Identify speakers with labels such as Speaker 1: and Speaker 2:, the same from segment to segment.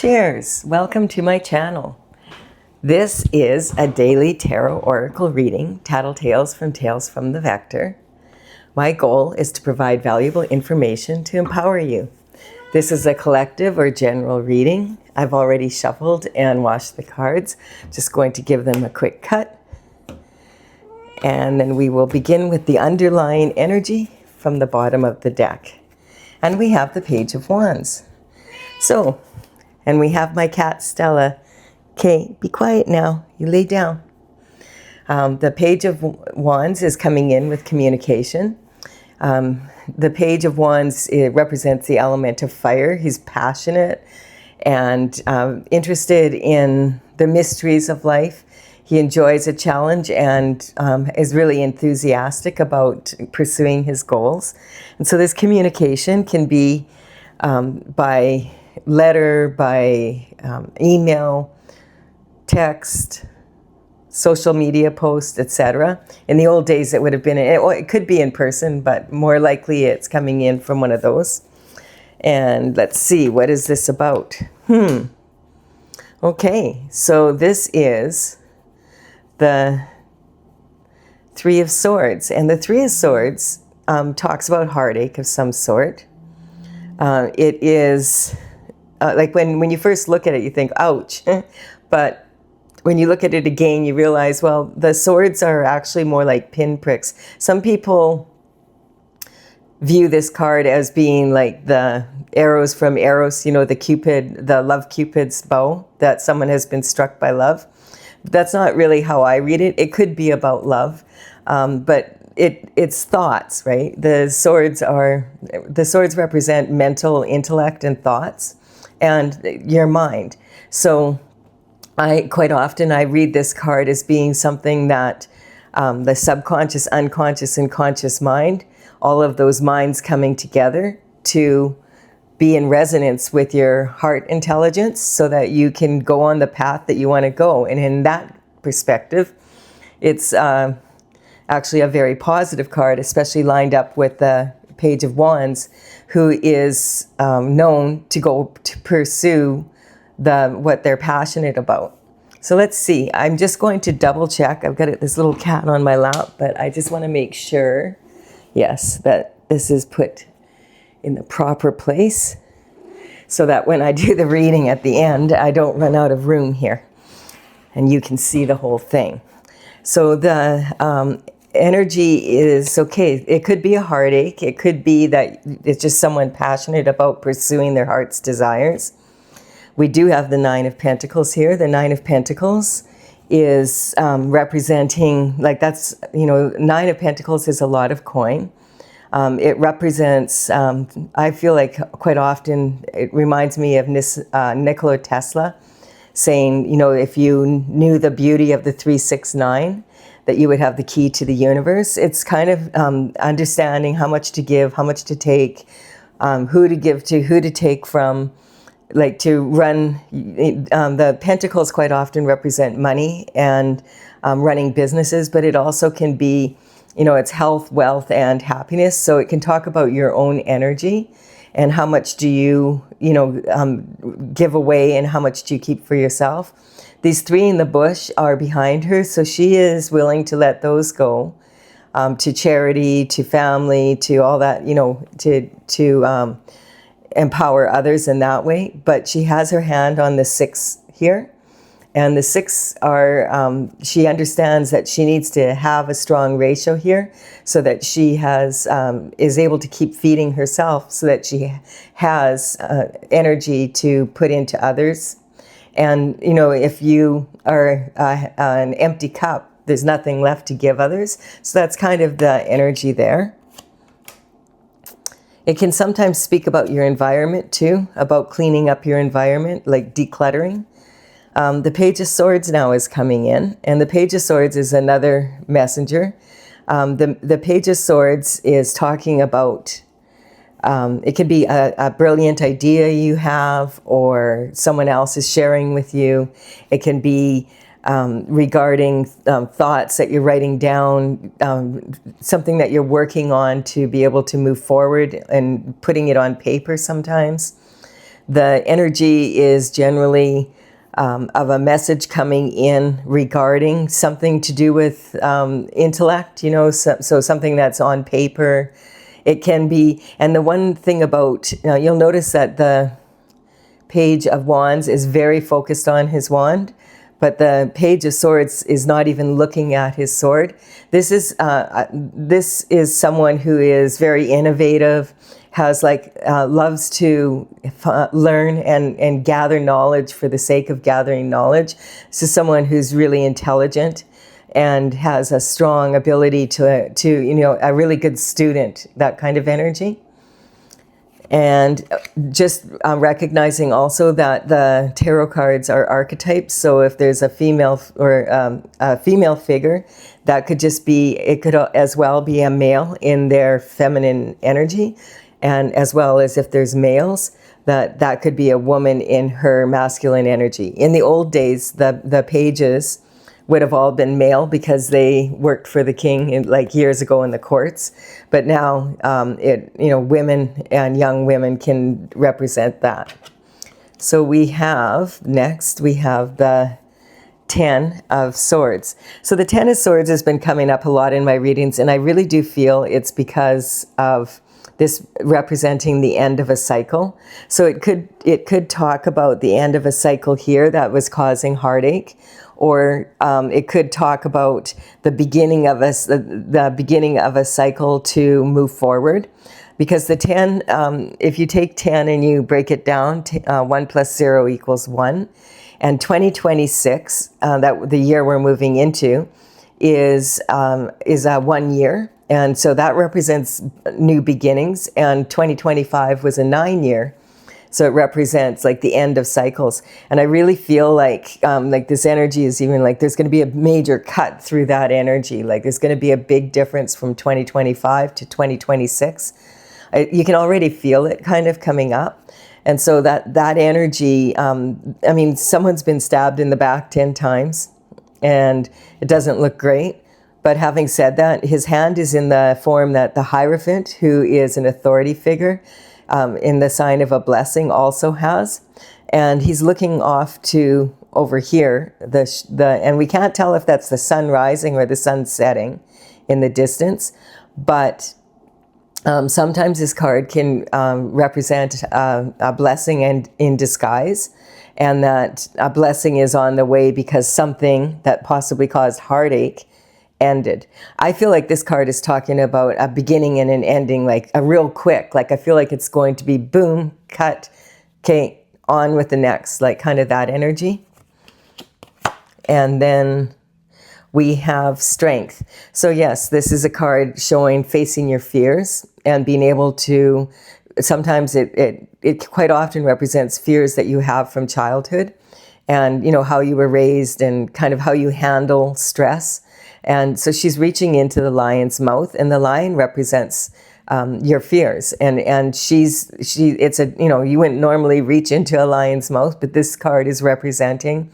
Speaker 1: Cheers! Welcome to my channel. This is a daily tarot oracle reading, Tattletales from Tales from the Vector. My goal is to provide valuable information to empower you. This is a collective or general reading. I've already shuffled and washed the cards. Just going to give them a quick cut. And then we will begin with the underlying energy from the bottom of the deck. And we have the Page of Wands. So, and we have my cat Stella. Okay, be quiet now. You lay down. The Page of Wands is coming in with communication. The Page of Wands, it represents the element of fire. He's passionate and interested in the mysteries of life. He enjoys a challenge and is really enthusiastic about pursuing his goals. And so this communication can be by letter, by email, text, social media post, etc. In the old days it would have been, it could be in person, but more likely it's coming in from one of those. And let's see, what is this about? Okay, so this is the Three of Swords. And the Three of Swords talks about heartache of some sort. It is like when you first look at it, you think, ouch. But when you look at it again, you realize, well, the swords are actually more like pinpricks. Some people view this card as being like the arrows from Eros, you know, the love Cupid's bow, that someone has been struck by love. That's not really how I read it. It could be about love, but it's thoughts, right? The swords represent mental intellect and thoughts and your mind. So quite often I read this card as being something that the subconscious, unconscious, and conscious mind, all of those minds coming together to be in resonance with your heart intelligence so that you can go on the path that you want to go. And in that perspective, it's actually a very positive card, especially lined up with the Page of Wands, who is known to go to pursue what they're passionate about. So let's see. I'm just going to double check. I've got this little cat on my lap, but I just want to make sure, yes, that this is put in the proper place so that when I do the reading at the end, I don't run out of room here and you can see the whole thing. So the energy is, okay, it could be a heartache. It could be that it's just someone passionate about pursuing their heart's desires. We do have the Nine of Pentacles here. The Nine of Pentacles is representing, like that's, you know, Nine of Pentacles is a lot of coin. It represents, I feel like quite often it reminds me of Nikola Tesla saying, you know, if you knew the beauty of the 369, that you would have the key to the universe. It's kind of understanding how much to give, how much to take, who to give to, who to take from, like to run. The pentacles quite often represent money and running businesses, but it also can be, you know, it's health, wealth, and happiness. So it can talk about your own energy and how much do you, you know, give away and how much do you keep for yourself. These three in the bush are behind her, so she is willing to let those go to charity, to family, to all that, you know, to empower others in that way. But she has her hand on the 6 here. And the 6 are, she understands that she needs to have a strong ratio here so that she is able to keep feeding herself so that she has energy to put into others. And, you know, if you are an empty cup, there's nothing left to give others. So that's kind of the energy there. It can sometimes speak about your environment too, about cleaning up your environment, like decluttering. The Page of Swords now is coming in, and the Page of Swords is another messenger. The Page of Swords is talking about, it could be a brilliant idea you have or someone else is sharing with you. It can be regarding thoughts that you're writing down, something that you're working on to be able to move forward and putting it on paper sometimes. The energy is generally of a message coming in regarding something to do with intellect, you know, so something that's on paper. It can be, and the one thing about, you'll notice that the Page of Wands is very focused on his wand, but the Page of Swords is not even looking at his sword. This is someone who is very innovative, has loves to learn and gather knowledge for the sake of gathering knowledge. This is someone who's really intelligent and has a strong ability to you know, a really good student, that kind of energy. And just recognizing also that the tarot cards are archetypes. So if there's a female or a female figure, that could just be, it could as well be a male in their feminine energy. And as well as if there's males, that could be a woman in her masculine energy. In the old days, the pages would have all been male because they worked for the king like years ago in the courts. But now, you know, women and young women can represent that. So we have, next, we have the 10 of Swords. So the 10 of Swords has been coming up a lot in my readings, and I really do feel it's because of this representing the end of a cycle. So it could talk about the end of a cycle here that was causing heartache, or it could talk about the beginning of the beginning of a cycle to move forward. Because the 10, if you take 10 and you break it down, 1 plus 0 equals 1. And 2026, that the year we're moving into, is a 1 year. And so that represents new beginnings. And 2025 was a 9 year. So it represents like the end of cycles. And I really feel like this energy is even like there's going to be a major cut through that energy. Like there's going to be a big difference from 2025 to 2026. You can already feel it kind of coming up. And so that energy, I mean, someone's been stabbed in the back 10 times and it doesn't look great. But having said that, his hand is in the form that the Hierophant, who is an authority figure, in the sign of a blessing, also has. And he's looking off to over here, and we can't tell if that's the sun rising or the sun setting in the distance, but sometimes this card can represent a blessing and in disguise, and that a blessing is on the way because something that possibly caused heartache ended. I feel like this card is talking about a beginning and an ending, like a real quick, like I feel like it's going to be boom, cut, okay, on with the next, like kind of that energy. And then we have Strength. So yes, this is a card showing facing your fears and being able to, sometimes it quite often represents fears that you have from childhood and, you know, how you were raised and kind of how you handle stress. And so she's reaching into the lion's mouth, and the lion represents your fears. And it's a, you know, you wouldn't normally reach into a lion's mouth, but this card is representing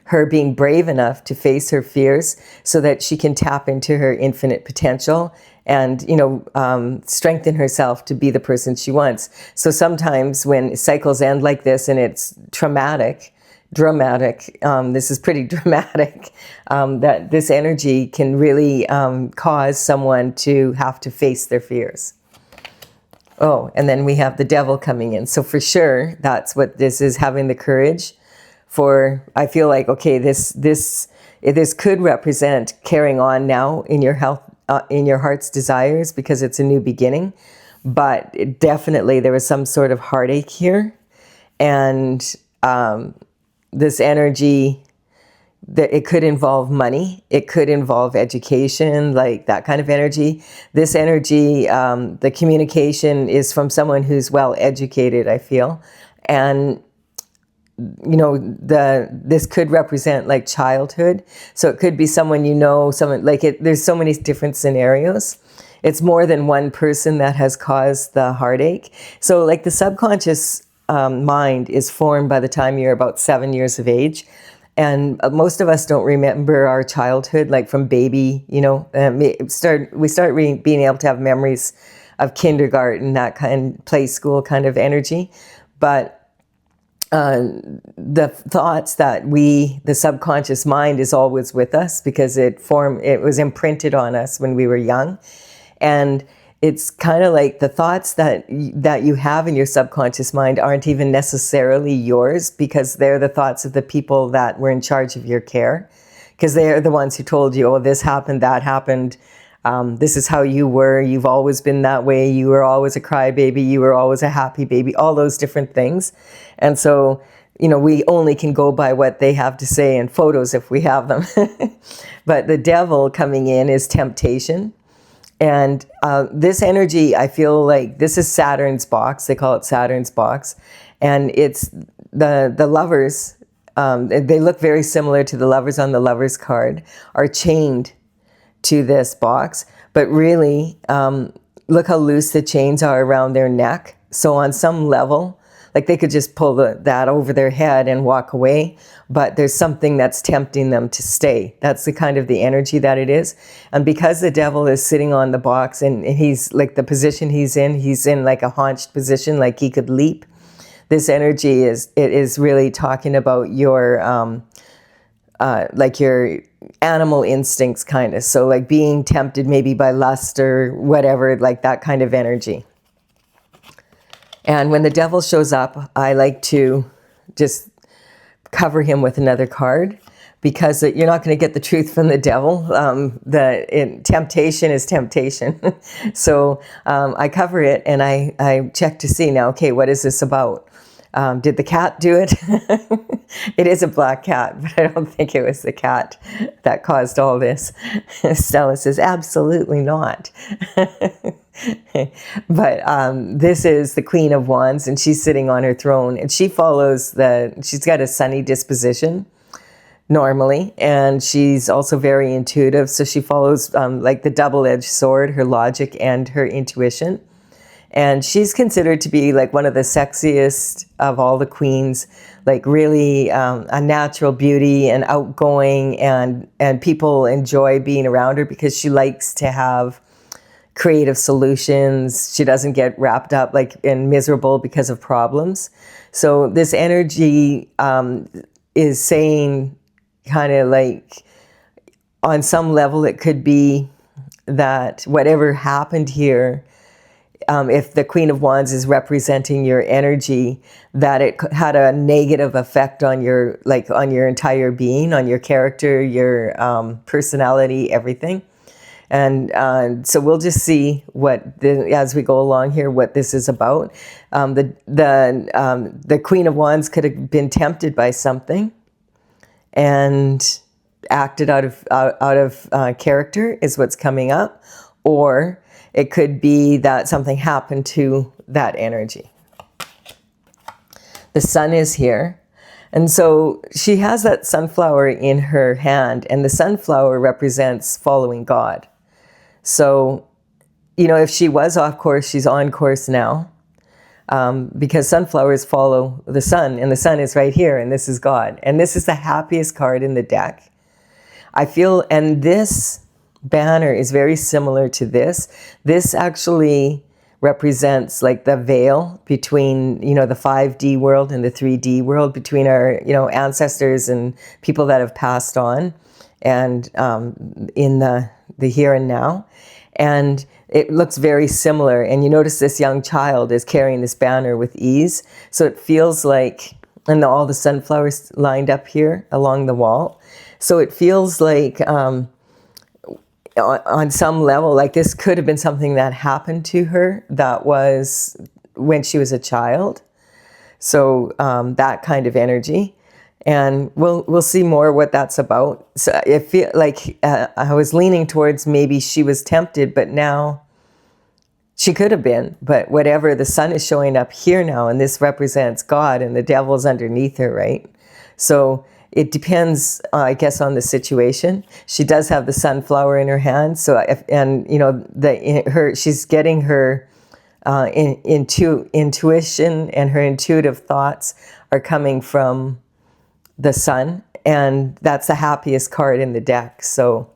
Speaker 1: her being brave enough to face her fears so that she can tap into her infinite potential and, you know, strengthen herself to be the person she wants. So sometimes when cycles end like this and it's dramatic, this is pretty dramatic, that this energy can really cause someone to have to face their fears. Oh, and then we have the Devil coming in. So for sure, that's what this is, having the courage for, I feel like, okay, this could represent carrying on now in your health, in your heart's desires, because it's a new beginning. But definitely there was some sort of heartache here. And this energy, that it could involve money, it could involve education, like that kind of energy. This energy, the communication is from someone who's well educated, I feel. And, you know, this could represent like childhood. So it could be someone, you know, someone like it, there's so many different scenarios. It's more than one person that has caused the heartache. So like the subconscious mind is formed by the time you're about 7 years of age. And most of us don't remember our childhood, like from baby, you know, we start being able to have memories of kindergarten, that kind, play school kind of energy. But the thoughts that the subconscious mind is always with us because it was imprinted on us when we were young. And it's kind of like the thoughts that you have in your subconscious mind aren't even necessarily yours, because they're the thoughts of the people that were in charge of your care, because they're the ones who told you, oh, this happened, that happened. This is how you were. You've always been that way. You were always a crybaby. You were always a happy baby, all those different things. And so, we only can go by what they have to say in photos if we have them. But the devil coming in is temptation. And this energy, I feel like this is Saturn's box. They call it Saturn's box. And it's the lovers, they look very similar to the lovers on the lovers card, are chained to this box, but really, look how loose the chains are around their neck. So on some level, like they could just pull that over their head and walk away, but there's something that's tempting them to stay. That's the energy that it is. And because the devil is sitting on the box and he's like, the position he's in like a haunched position, like he could leap. This energy is really talking about your, like your animal instincts kind of. So like being tempted maybe by lust or whatever, like that kind of energy. And when the devil shows up, I like to just cover him with another card, because you're not going to get the truth from the devil. Temptation is temptation. So I cover it and I check to see now, okay, what is this about? Did the cat do it? It is a black cat, but I don't think it was the cat that caused all this. Stella says, absolutely not. But this is the Queen of Wands, and she's sitting on her throne, and she follows she's got a sunny disposition normally, and she's also very intuitive. So she follows like the double-edged sword, her logic and her intuition. And she's considered to be like one of the sexiest of all the queens, like really a natural beauty and outgoing, and people enjoy being around her because she likes to have creative solutions. She doesn't get wrapped up like in miserable because of problems. So this energy is saying kind of like on some level it could be that whatever happened here, if the Queen of Wands is representing your energy, that it had a negative effect on your entire being, on your character, your personality, everything. And so we'll just see as we go along here, what this is about. The Queen of Wands could have been tempted by something and acted out of character, is what's coming up, or it could be that something happened to that energy. The sun is here. And so she has that sunflower in her hand, and the sunflower represents following God. So, if she was off course, she's on course now, because sunflowers follow the sun, and the sun is right here, and this is God. And this is the happiest card in the deck. I feel, and this banner is very similar to this. This actually represents like the veil between, the 5D world and the 3D world, between our, ancestors and people that have passed on, and in the here and now. And it looks very similar. And you notice this young child is carrying this banner with ease. So it feels like, and all the sunflowers lined up here along the wall. So it feels like, on some level, like this could have been something that happened to her that was when she was a child. So that kind of energy. And we'll see more what that's about. So I feel like I was leaning towards maybe she was tempted, but now she could have been. But whatever, the sun is showing up here now, and this represents God, and the devil's underneath her, right? So it depends, I guess, on the situation. She does have the sunflower in her hand. So, she's getting her intuition, and her intuitive thoughts are coming from the sun, and that's the happiest card in the deck. So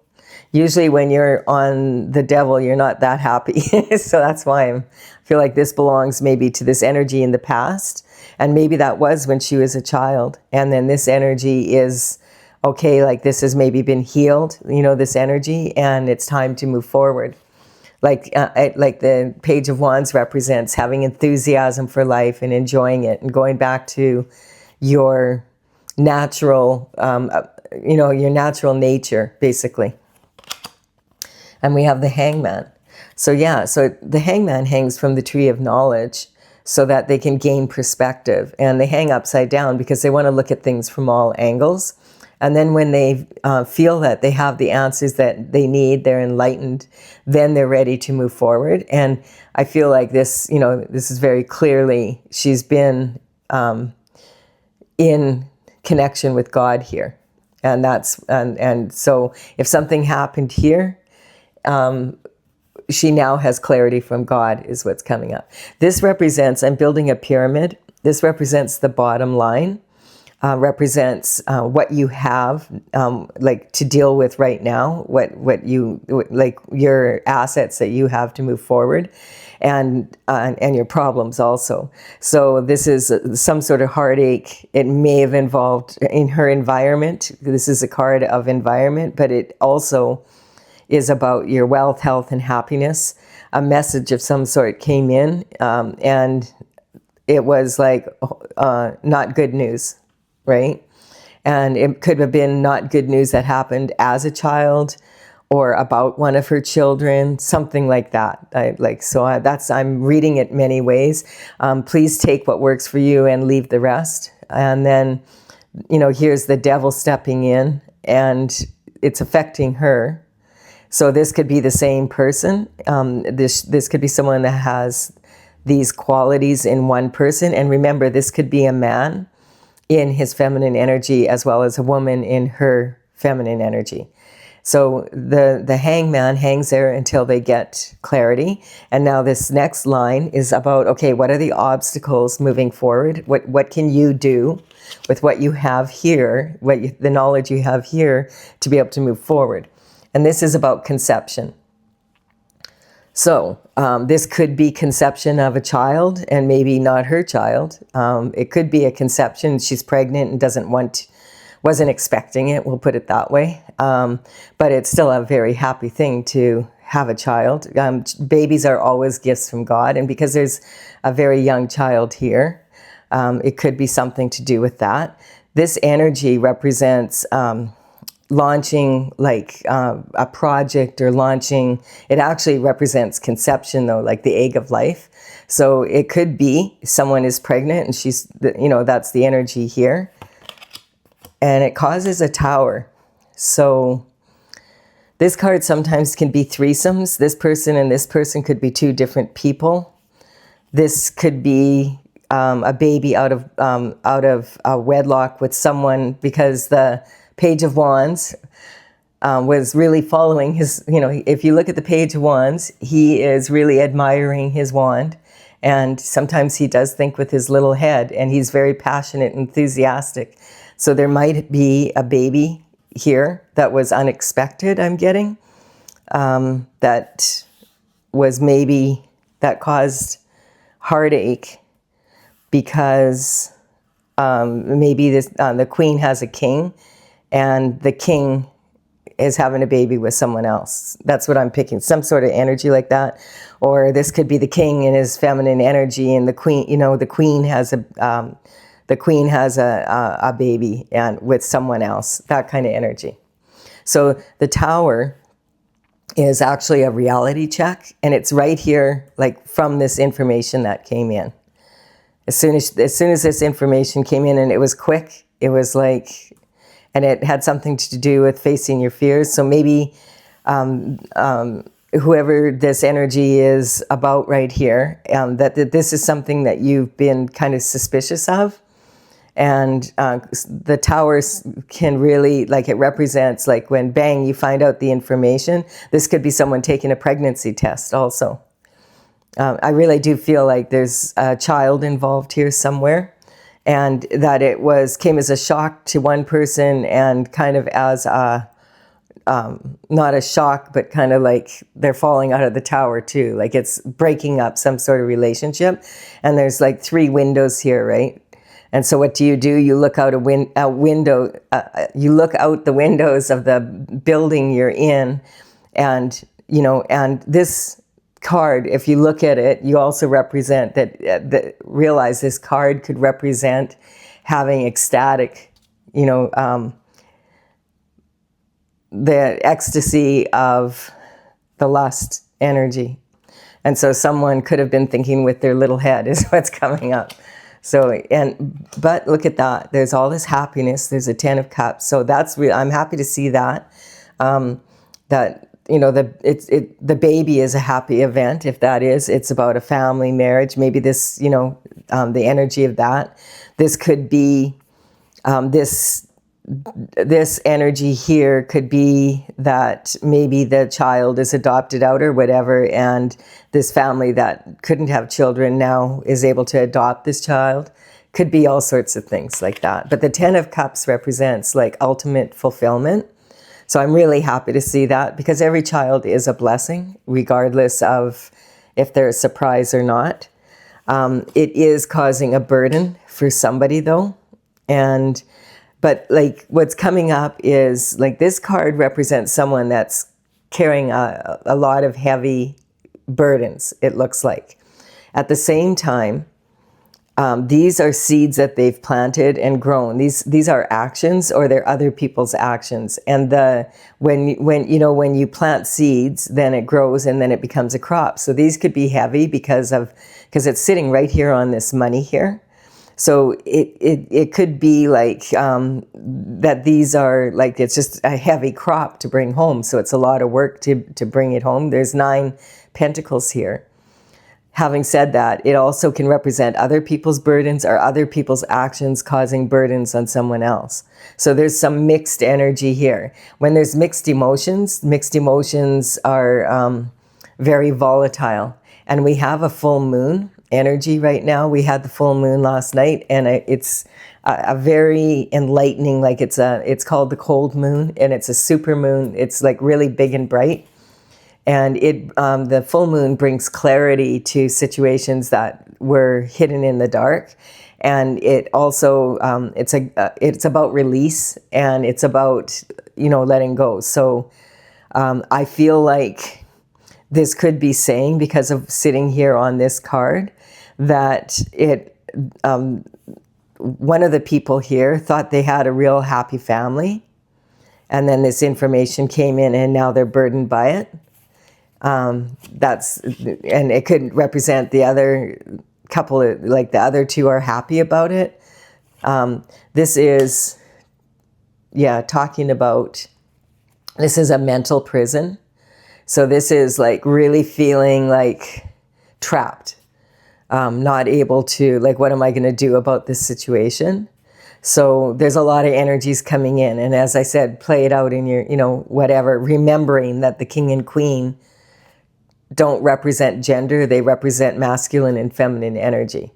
Speaker 1: usually when you're on the devil, you're not that happy. So that's why I'm feel like this belongs maybe to this energy in the past. And maybe that was when she was a child. And then this energy is, okay, like this has maybe been healed, you know, this energy, and it's time to move forward. Like the Page of Wands represents having enthusiasm for life and enjoying it and going back to your natural, you know, your natural nature, basically. And we have the Hangman. So yeah, so the Hangman hangs from the Tree of Knowledge so that they can gain perspective. And they hang upside down because they want to look at things from all angles. And then when they feel that they have the answers that they need, they're enlightened, then they're ready to move forward. And I feel like this, you know, this is very clearly, she's been in connection with God here. And that's, and so if something happened here, she now has clarity from God is what's coming up. This represents, I'm building a pyramid. This represents the bottom line. Represents what you have, like to deal with right now, what you like your assets that you have to move forward, and your problems also. So this is some sort of heartache. It may have involved in her environment. This is a card of environment, but it also is about your wealth, health, and happiness. A message of some sort came in, and it was like not good news. Right? And it could have been not good news that happened as a child or about one of her children, something like that. I'm reading it many ways. Please take what works for you and leave the rest. And then, you know, here's the devil stepping in and it's affecting her. So this could be the same person. This could be someone that has these qualities in one person. And remember, this could be a man in his feminine energy as well as a woman in her feminine energy. So the Hangman hangs there until they get clarity. And now this next line is about, okay, what are the obstacles moving forward? What can you do with what you have here, the knowledge you have here to be able to move forward? And this is about conception. So this could be conception of a child and maybe not her child. It could be a conception. She's pregnant and wasn't expecting it. We'll put it that way. But it's still a very happy thing to have a child. Babies are always gifts from God. And because there's a very young child here, it could be something to do with that. This energy represents launching like a project or launching, it actually represents conception though, like the egg of life. So it could be someone is pregnant and she's, you know, that's the energy here. And it causes a tower. So this card sometimes can be threesomes. This person and this person could be two different people. This could be a baby out of a wedlock with someone, because the Page of Wands was really following his, you know, if you look at the Page of Wands, he is really admiring his wand. And sometimes he does think with his little head, and he's very passionate, enthusiastic. So there might be a baby here that was unexpected, I'm getting, that was maybe, that caused heartache because maybe this, the queen has a king, and the king is having a baby with someone else. That's what I'm picking, some sort of energy like that. Or this could be the king in his feminine energy, and the queen, you know, the queen has a baby and with someone else, that kind of energy. So the tower is actually a reality check, and it's right here, like from this information that came in. As soon as this information came in, and it was quick, it was like, and it had something to do with facing your fears. So maybe whoever this energy is about right here, that this is something that you've been kind of suspicious of. And the towers can really, like, it represents, like, when bang, you find out the information. This could be someone taking a pregnancy test also. I really do feel like there's a child involved here somewhere, and that it came as a shock to one person and kind of as a not a shock, but kind of like they're falling out of the tower too. Like it's breaking up some sort of relationship. And there's like 3 windows here, right? And so what do? You look out a window, you look out the windows of the building you're in, and, you know, and this card, if you look at it, you also represent that, realize this card could represent having ecstatic, you know, the ecstasy of the lust energy. And so someone could have been thinking with their little head is what's coming up. So, but look at that. There's all this happiness. There's a 10 of Cups. So that's I'm happy to see that. That, you know, the baby is a happy event. If that is, it's about a family, marriage. Maybe this, you know, the energy of that. This could be, this energy here could be that maybe the child is adopted out or whatever, and this family that couldn't have children now is able to adopt this child. Could be all sorts of things like that. But the 10 of Cups represents like ultimate fulfillment. So I'm really happy to see that, because every child is a blessing, regardless of if they're a surprise or not. It is causing a burden for somebody though. But like what's coming up is like this card represents someone that's carrying a lot of heavy burdens, it looks like. At the same time, these are seeds that they've planted and grown. These are actions, or they're other people's actions. And when you plant seeds, then it grows and then it becomes a crop. So these could be heavy because it's sitting right here on this money here. So it could be like that these are like, it's just a heavy crop to bring home. So it's a lot of work to bring it home. There's 9 pentacles here. Having said that, it also can represent other people's burdens or other people's actions causing burdens on someone else. So there's some mixed energy here. When there's mixed emotions are very volatile. And we have a full moon energy right now. We had the full moon last night, and it's a very enlightening, like it's called the cold moon, and it's a super moon. It's like really big and bright. And the full moon brings clarity to situations that were hidden in the dark. And it also, it's about release, and it's about, you know, letting go. So I feel like this could be saying, because of sitting here on this card, that one of the people here thought they had a real happy family, and then this information came in and now they're burdened by it. And it could represent the other couple, like the other 2 are happy about it. This is, talking about, this is a mental prison. So this is like really feeling like trapped, not able to, like, what am I going to do about this situation? So there's a lot of energies coming in. And as I said, play it out in your, you know, whatever, remembering that the king and queen don't represent gender. They represent masculine and feminine energy.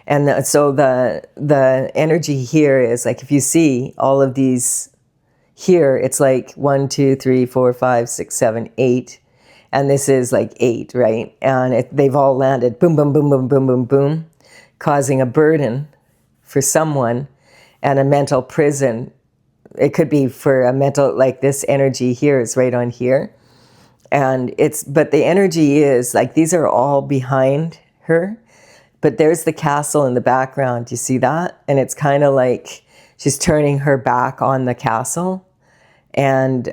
Speaker 1: And so the energy here is like, if you see all of these here, it's like 1, 2, 3, 4, 5, 6, 7, 8. And this is like 8, right? And they've all landed boom, boom, boom, boom, boom, boom, boom, causing a burden for someone and a mental prison. It could be for a mental, like this energy here is right on here. And but the energy is like, these are all behind her, but there's the castle in the background. You see that? And it's kind of like she's turning her back on the castle. And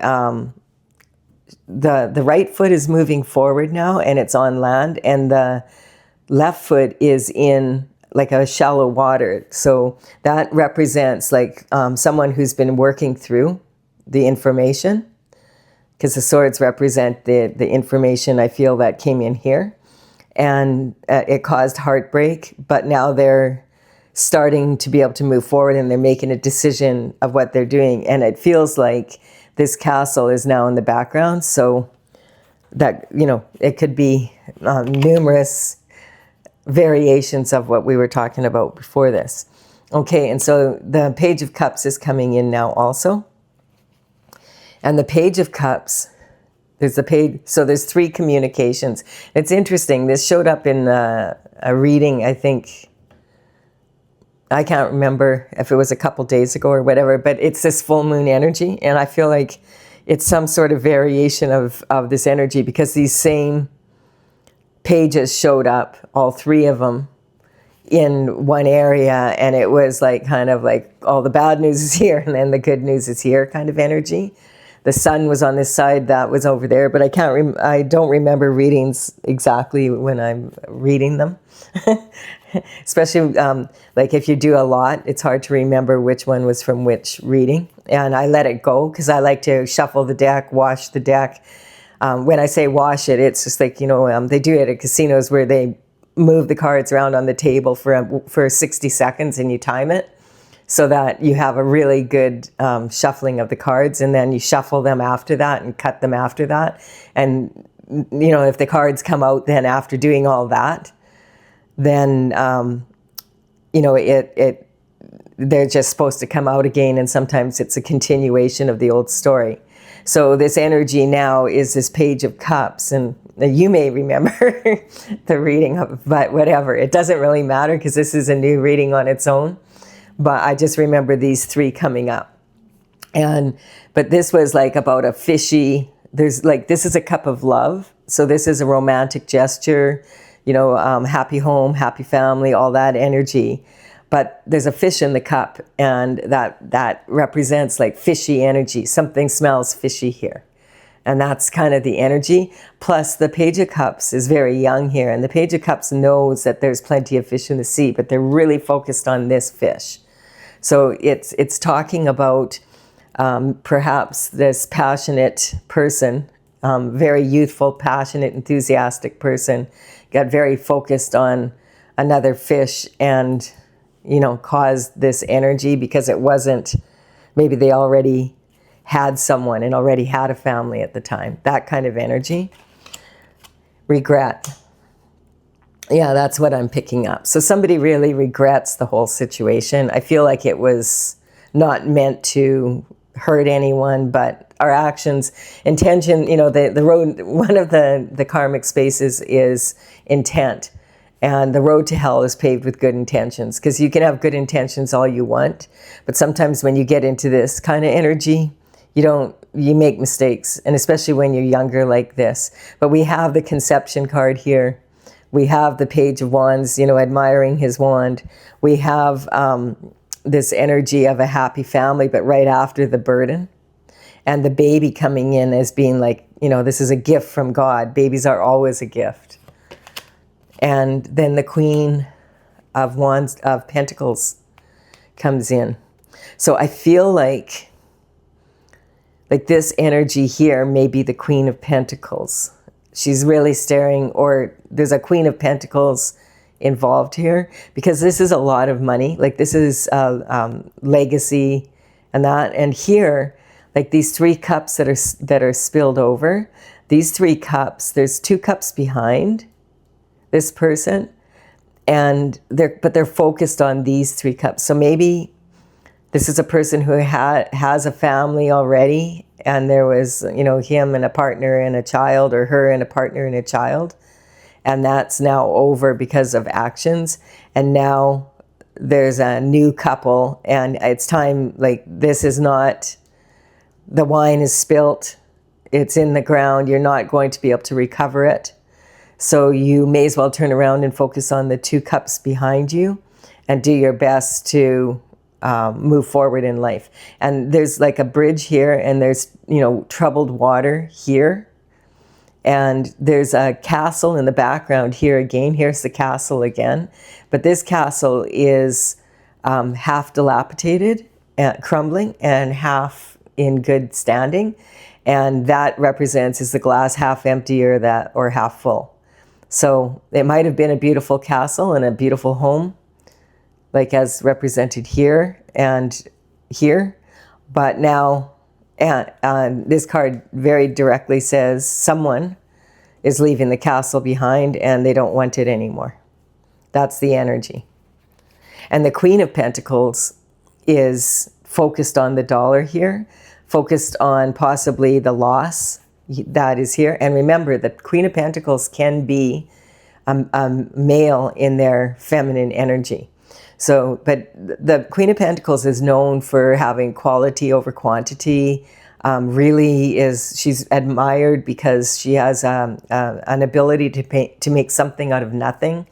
Speaker 1: the right foot is moving forward now, and it's on land, and the left foot is in like a shallow water. So that represents like someone who's been working through the information, because the swords represent the information I feel that came in here, and it caused heartbreak, but now they're starting to be able to move forward, and they're making a decision of what they're doing. And it feels like this castle is now in the background, so that, you know, it could be numerous variations of what we were talking about before this. Okay, and so the Page of Cups is coming in now also. And the Page of Cups, there's the page, so there's 3 communications. It's interesting, this showed up in a reading, I think, I can't remember if it was a couple days ago or whatever, but it's this full moon energy, and I feel like it's some sort of variation of this energy, because these same pages showed up, all 3 of them, in one area, and it was like kind of like all the bad news is here and then the good news is here kind of energy. The sun was on this side, that was over there, but I don't remember readings exactly when I'm reading them. Especially like if you do a lot, it's hard to remember which one was from which reading. And I let it go because I like to shuffle the deck, wash the deck. When I say wash it, it's just like, they do it at casinos where they move the cards around on the table for 60 seconds and you time it, so that you have a really good shuffling of the cards, and then you shuffle them after that and cut them after that. And, if the cards come out then after doing all that, then, they're just supposed to come out again, and sometimes it's a continuation of the old story. So this energy now is this Page of Cups, and you may remember the reading of, but whatever, it doesn't really matter because this is a new reading on its own. But I just remember these 3 coming up. But this was like about a fishy, this is a cup of love. So this is a romantic gesture, happy home, happy family, all that energy. But there's a fish in the cup, and that represents like fishy energy. Something smells fishy here. And that's kind of the energy. Plus the Page of Cups is very young here. And the Page of Cups knows that there's plenty of fish in the sea, but they're really focused on this fish. So it's talking about perhaps this passionate person, very youthful, passionate, enthusiastic person, got very focused on another fish and, caused this energy because it wasn't, maybe they already had someone and already had a family at the time. That kind of energy. Regret. Yeah, that's what I'm picking up. So somebody really regrets the whole situation. I feel like it was not meant to hurt anyone, but our actions, intention, the road, one of the karmic spaces is intent. And the road to hell is paved with good intentions, because you can have good intentions all you want, but sometimes when you get into this kind of energy, you make mistakes, and especially when you're younger like this. But we have the Conception card here. We have the Page of Wands, admiring his wand. We have this energy of a happy family, but right after the burden. And the baby coming in as being like, this is a gift from God. Babies are always a gift. And then the Queen of Wands, of Pentacles comes in. So I feel like this energy here may be the Queen of Pentacles. She's really staring, or there's a Queen of Pentacles involved here, because this is a lot of money. Like this is legacy and that. And here, like these 3 cups that are spilled over, these 3 cups, there's 2 cups behind this person, and they're focused on these 3 cups. So maybe this is a person who has a family already, and there was, him and a partner and a child, or her and a partner and a child, and that's now over because of actions. And now there's a new couple, and it's time, like this is not, the wine is spilt, it's in the ground, you're not going to be able to recover it. So you may as well turn around and focus on the 2 cups behind you and do your best to move forward in life. And there's like a bridge here, and there's, troubled water here. And there's a castle in the background here again. Here's the castle again. But this castle is half dilapidated, crumbling, and half in good standing. And that represents, is the glass half empty or half full. So it might have been a beautiful castle and a beautiful home, like as represented here and here. But now, this card very directly says someone is leaving the castle behind and they don't want it anymore. That's the energy. And the Queen of Pentacles is focused on the dollar here, focused on possibly the loss that is here. And remember, the Queen of Pentacles can be a male in their feminine energy. So, but the Queen of Pentacles is known for having quality over quantity. She's admired because she has an ability to make something out of nothing.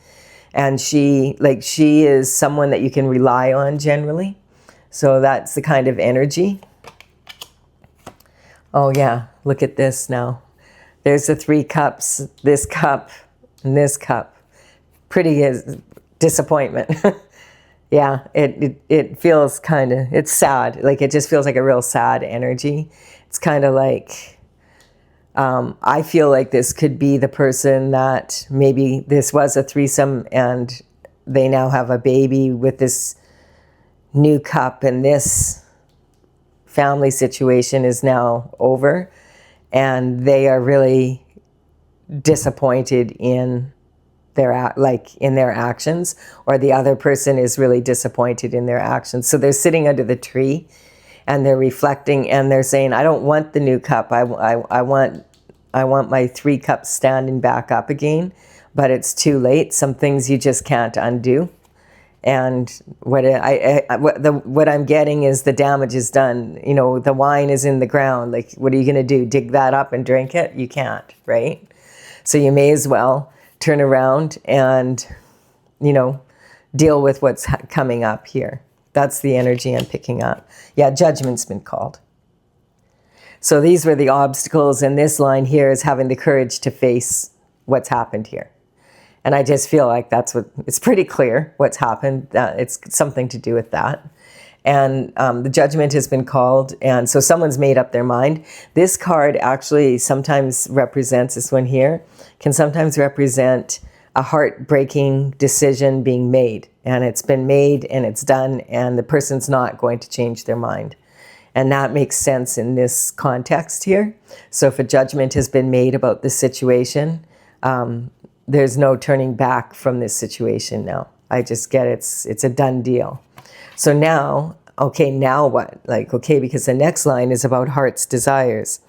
Speaker 1: And she is someone that you can rely on generally. So that's the kind of energy. Oh yeah, look at this now. There's the 3 cups, this cup, and this cup. Pretty is disappointment. Yeah, it feels kind of, it's sad. Like it just feels like a real sad energy. It's kind of like, I feel like this could be the person that maybe this was a threesome and they now have a baby with this new cup, and this family situation is now over and they are really disappointed in their actions, or the other person is really disappointed in their actions. So they're sitting under the tree and they're reflecting and they're saying, I don't want the new cup. I want my 3 cups standing back up again, but it's too late. Some things you just can't undo. And what I'm getting is the damage is done. You know, the wine is in the ground. Like, what are you going to do? Dig that up and drink it? You can't, right? So you may as well turn around and, you know, deal with what's coming up here. That's the energy I'm picking up. Yeah, judgment's been called. So these were the obstacles, and this line here is having the courage to face what's happened here. And I just feel like it's pretty clear what's happened. It's something to do with that. And the judgment has been called, and so someone's made up their mind. This card actually sometimes represents, this one here, can sometimes represent a heartbreaking decision being made. And it's been made and it's done, and the person's not going to change their mind. And that makes sense in this context here. So if a judgment has been made about this situation, there's no turning back from this situation now. I just get it's a done deal. So now, okay, now what? Like, okay, because the next line is about heart's desires.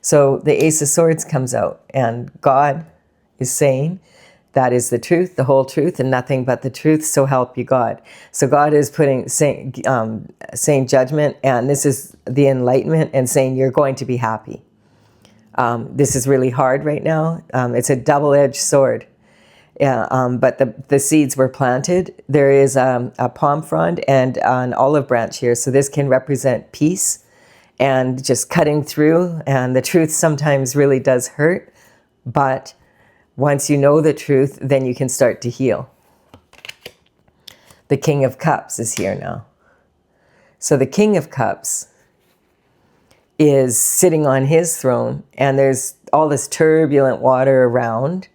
Speaker 1: So the Ace of Swords comes out, and God is saying, that is the truth, the whole truth, and nothing but the truth, so help you God. So God is saying judgment, and this is the enlightenment, and saying you're going to be happy. This is really hard right now. It's a double-edged sword. But the seeds were planted. There is a palm frond and an olive branch here. So this can represent peace and just cutting through. And the truth sometimes really does hurt. But once you know the truth, then you can start to heal. The King of Cups is here now. So the King of Cups is sitting on his throne, and there's all this turbulent water around.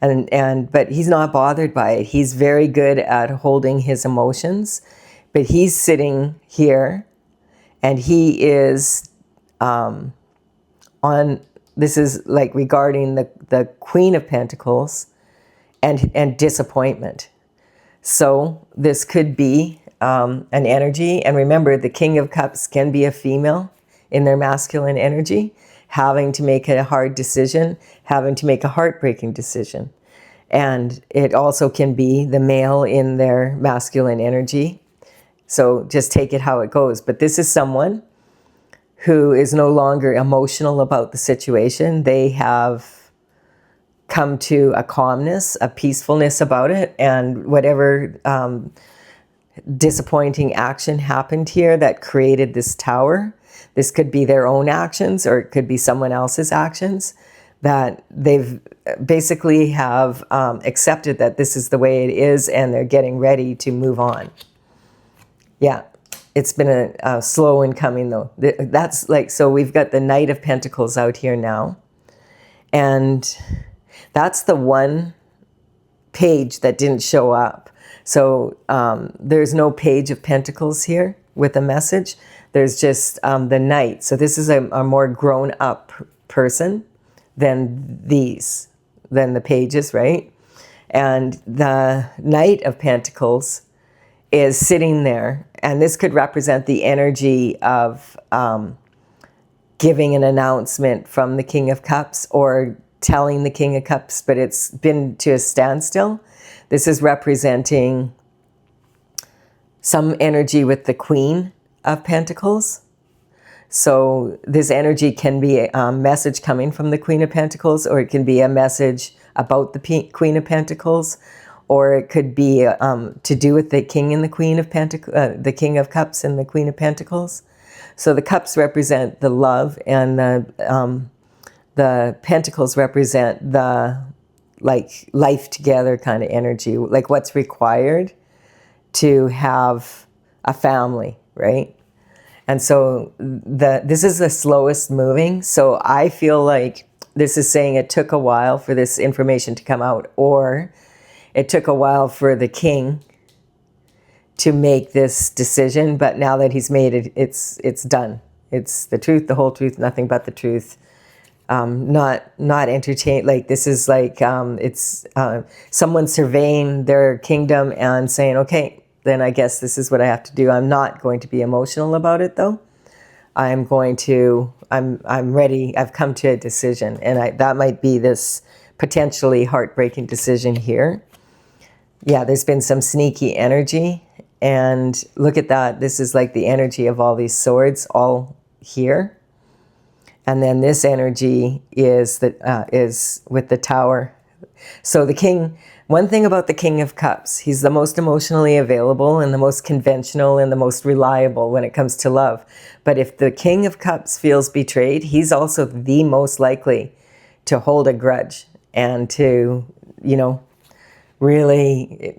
Speaker 1: But he's not bothered by it. He's very good at holding his emotions. But he's sitting here, and he is this is like regarding the Queen of Pentacles and disappointment. So this could be an energy. And remember, the King of Cups can be a female in their masculine energy, having to make a hard decision, having to make a heartbreaking decision. And it also can be the male in their masculine energy. So just take it how it goes. But this is someone who is no longer emotional about the situation. They have come to a calmness, a peacefulness about it, and whatever disappointing action happened here that created this tower, this could be their own actions or it could be someone else's actions, that they've basically have accepted that this is the way it is, and they're getting ready to move on. Yeah, it's been a slow in coming though. That's like, so we've got the Knight of Pentacles out here now, and that's the one page that didn't show up. So there's no Page of Pentacles here with a message. There's just the Knight. So this is a more grown up person than the pages, right? And the Knight of Pentacles is sitting there, and this could represent the energy of giving an announcement from the King of Cups or telling the King of Cups, but it's been to a standstill. This is representing some energy with the Queen of Pentacles. So this energy can be a message coming from the Queen of Pentacles, or it can be a message about the Queen of Pentacles, or it could be to do with the King and the Queen of Pentacles, the King of Cups and the Queen of Pentacles. So the cups represent the love, and the pentacles represent the like life together kind of energy, like what's required to have a family, right? And so this is the slowest moving. So I feel like this is saying it took a while for this information to come out, or it took a while for the king to make this decision, but now that he's made it, it's done. It's the truth, the whole truth, nothing but the truth. Not entertain. Like this is like it's someone surveying their kingdom and saying, okay, then I guess this is what I have to do. I'm not going to be emotional about it, though. I'm ready. I've come to a decision, and that might be this potentially heartbreaking decision here. Yeah, there's been some sneaky energy, and look at that. This is like the energy of all these swords all here. And then this energy is with the Tower. So the king, one thing about the King of Cups, he's the most emotionally available and the most conventional and the most reliable when it comes to love. But if the King of Cups feels betrayed, he's also the most likely to hold a grudge and to, really,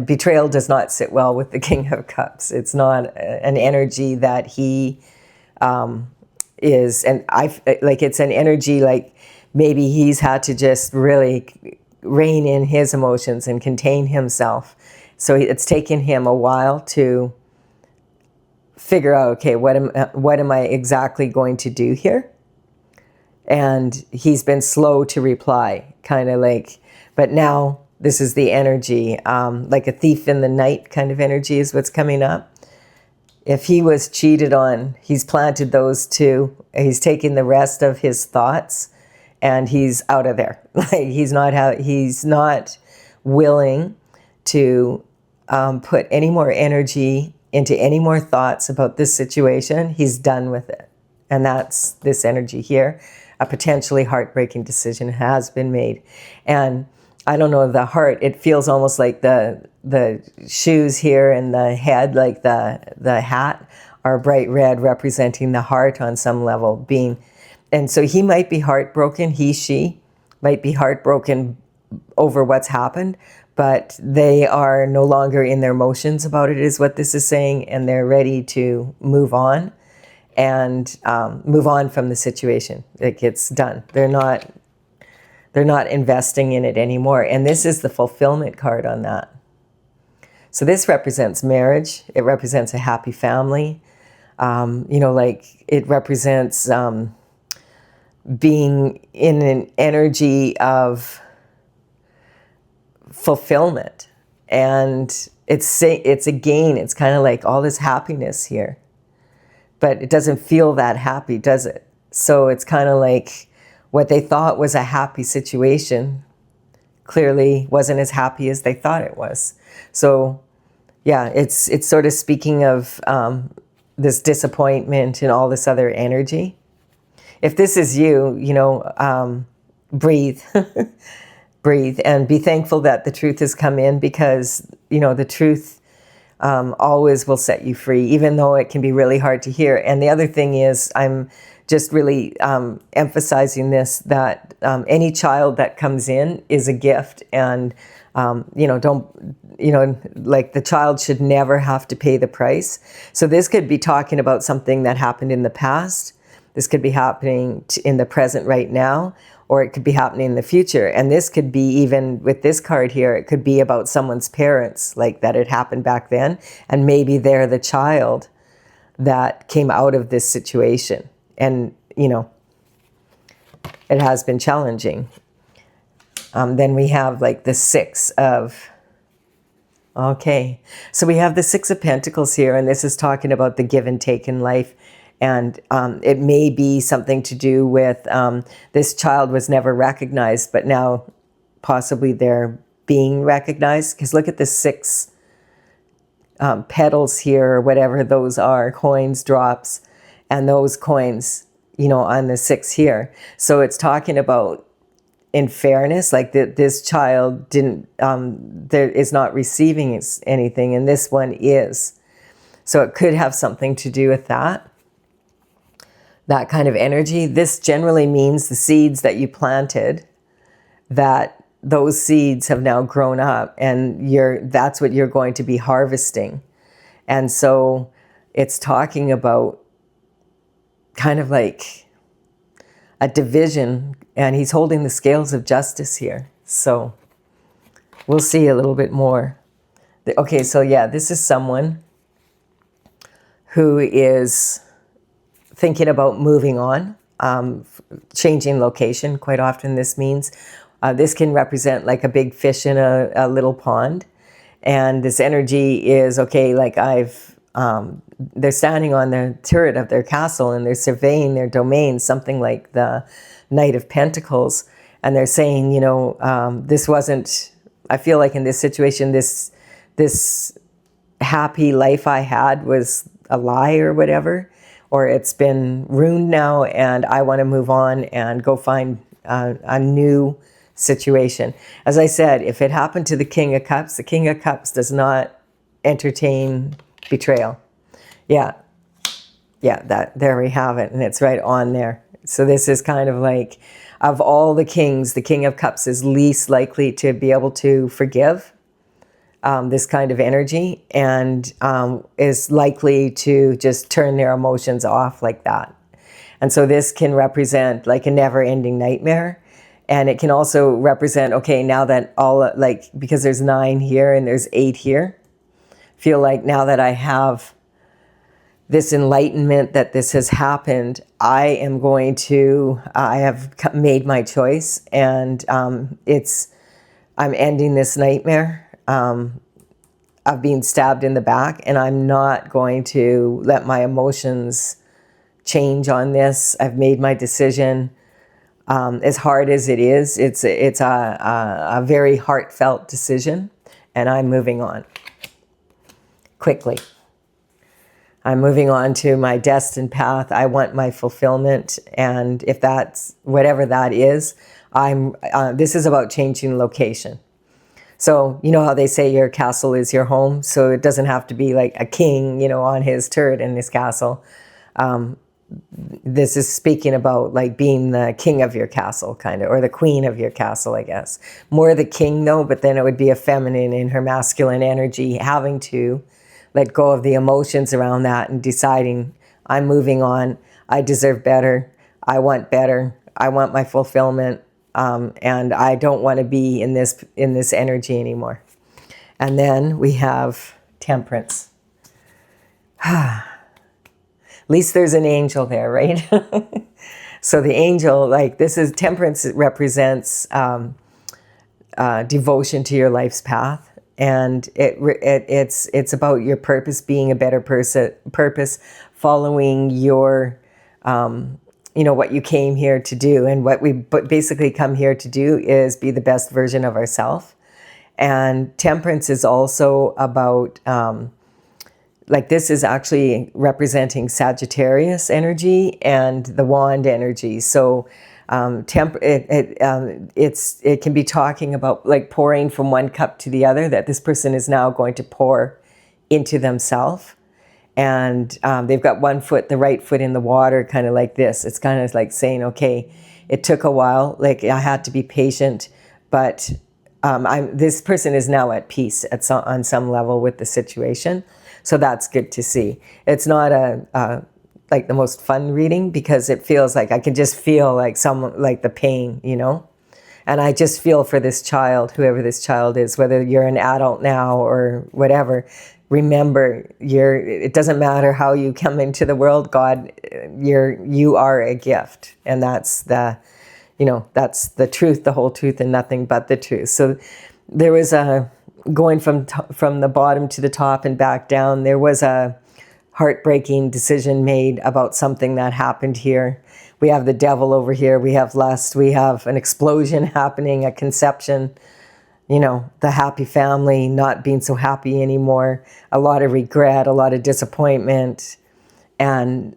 Speaker 1: betrayal does not sit well with the King of Cups. It's not an energy that he is, and it's an energy like maybe he's had to just really rein in his emotions and contain himself. So it's taken him a while to figure out, okay, what am I exactly going to do here? And he's been slow to reply, kind of like, but now this is the energy, like a thief in the night kind of energy is what's coming up. If he was cheated on, he's planted those two. He's taken the rest of his thoughts, and he's out of there. Like he's not willing to put any more energy into any more thoughts about this situation. He's done with it, and that's this energy here. A potentially heartbreaking decision has been made, and I don't know, the heart, it feels almost like the shoes here and the head, like the hat, are bright red, representing the heart on some level being. And so he might be heartbroken, she might be heartbroken over what's happened, but they are no longer in their emotions about it, is what this is saying, and they're ready to move on and move on from the situation. It gets done. They're not investing in it anymore. And this is the fulfillment card on that. So this represents marriage. It represents a happy family. It represents being in an energy of fulfillment. And it's a gain. It's kind of like all this happiness here. But it doesn't feel that happy, does it? So it's kind of like what they thought was a happy situation clearly wasn't as happy as they thought it was. So yeah, it's sort of speaking of this disappointment and all this other energy. If this is you, breathe. Breathe and be thankful that the truth has come in, because, the truth always will set you free, even though it can be really hard to hear. And the other thing is, I'm just really emphasizing this, that any child that comes in is a gift, and the child should never have to pay the price. So this could be talking about something that happened in the past. This could be happening in the present right now, or it could be happening in the future. And this could be, even with this card here, it could be about someone's parents, like that it happened back then, and maybe they're the child that came out of this situation. And, it has been challenging. Then we have like the Six of, okay. So we have the Six of Pentacles here, and this is talking about the give and take in life. And it may be something to do with this child was never recognized, but now possibly they're being recognized. Because look at the 6 petals here, or whatever those are, coins, drops, and those coins, you know, on the 6 here. So it's talking about, in fairness, like this child didn't, there is not receiving anything, and this one is. So it could have something to do with that kind of energy. This generally means the seeds that you planted, that those seeds have now grown up, and that's what you're going to be harvesting. And so it's talking about kind of like a division, and he's holding the scales of justice here. So we'll see a little bit more. Okay, so yeah, this is someone who is thinking about moving on, changing location. Quite often this means, this can represent like a big fish in a little pond. And this energy is, okay, like they're standing on the turret of their castle and they're surveying their domain, something like the Knight of Pentacles. And they're saying, you know, this wasn't, I feel like in this situation, this happy life I had was a lie or whatever, or it's been ruined now and I want to move on and go find a new situation. As I said, if it happened to the King of Cups, the King of Cups does not entertain betrayal. Yeah, there we have it, and it's right on there. So this is kind of like, of all the kings, the King of Cups is least likely to be able to forgive this kind of energy, and is likely to just turn their emotions off like that. And so this can represent like a never-ending nightmare. And it can also represent, okay, now that all, like, because there's 9 here and there's 8 here, feel like now that I have this enlightenment, that this has happened, I have made my choice, and I'm ending this nightmare of being stabbed in the back, and I'm not going to let my emotions change on this. I've made my decision. As hard as it is, it's a very heartfelt decision, and I'm moving on quickly. I'm moving on to my destined path. I want my fulfillment, and if that's whatever that is, this is about changing location. So you know how they say your castle is your home, so it doesn't have to be like a king, you know, on his turret in his castle. This is speaking about like being the king of your castle, kind of, or the queen of your castle, I guess. More the king though, but then it would be a feminine in her masculine energy, having to let go of the emotions around that and deciding, I'm moving on, I deserve better, I want my fulfillment, and I don't want to be in this energy anymore. And then we have Temperance. At least there's an angel there, right? So the angel, like, this is Temperance. It represents devotion to your life's path, and it's about your purpose, being a better purpose, following your, you know, what you came here to do, and what we basically come here to do is be the best version of ourselves. And Temperance is also about like, this is actually representing Sagittarius energy and the wand energy. So it can be talking about like pouring from one cup to the other, that this person is now going to pour into themselves. And they've got one foot, the right foot in the water, kind of like this. It's kind of like saying, okay, it took a while, like I had to be patient, but this person is now at peace on some level with the situation. So that's good to see. It's not like the most fun reading, because it feels like I can just feel like the pain, you know? And I just feel for this child, whoever this child is, whether you're an adult now or whatever. Remember, it doesn't matter how you come into the world, God, you are a gift. And that's that's the truth, the whole truth, and nothing but the truth. So there was going from the bottom to the top and back down, there was a heartbreaking decision made about something that happened here. We have the devil over here. We have lust. We have an explosion happening, a conception, you know, the happy family not being so happy anymore, a lot of regret, a lot of disappointment. And